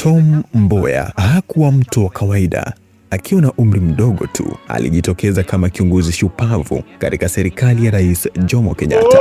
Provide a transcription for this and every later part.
Tom Mboya hakuwa mtu wa kawaida. Akiwa na umri mdogo tu, alijitokeza kama kiongozi shupavu katika serikali ya Rais Jomo Kenyatta.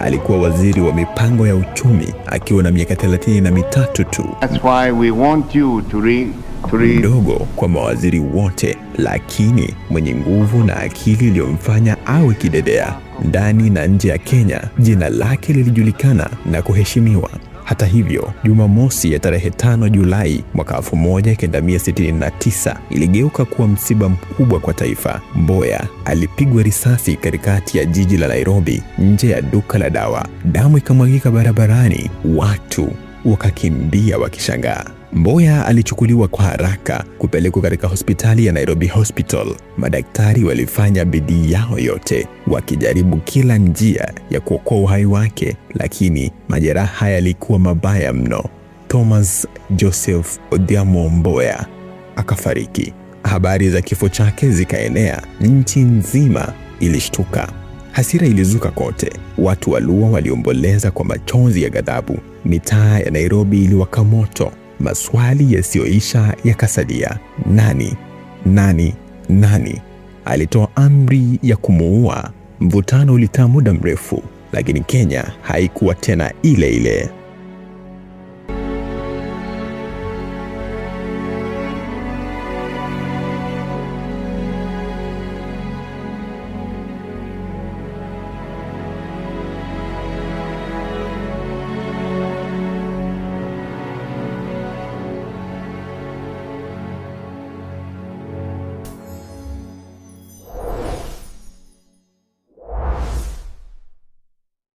Alikuwa waziri wa mipango ya uchumi akiwa na miaka 33 tu. That's why we want you to read. Mdogo kwa mawaziri wote, lakini mwenye nguvu na akili iliyomfanya awe kidedea. Ndani na nje ya Kenya, jina lake lilijulikana na kuheshimiwa. Hata hivyo, Jumamosi ya tarehe 5 Julai mwaka 1969 iligeuka kuwa msiba mkubwa kwa taifa. Mboya alipigwa risasi katikati ya jiji la Nairobi, nje ya duka la dawa. Damu ikamwagika barabarani, watu wakakimbia wakishangaa. Mboya alichukuliwa kwa haraka kupelekwa katika hospitali ya Nairobi Hospital. Madaktari walifanya bidii yao yote, wakijaribu kila njia ya kuokoa uhai wake, lakini majeraha yalikuwa mabaya mno. Thomas Joseph Odhiambo Mboya akafariki. Habari za kifo chake zikaenea, nchi nzima ilishtuka. Hasira ilizuka kote. Watu wa Luo waliomboleza kwa machozi ya ghadhabu. Mitaa ya Nairobi iliwaka moto. Maswali yasiyoisha yakasalia. Nani alitoa amri ya kumuua? Mvutano ulikaa muda mrefu, lakini Kenya haikuwa tena ile ile.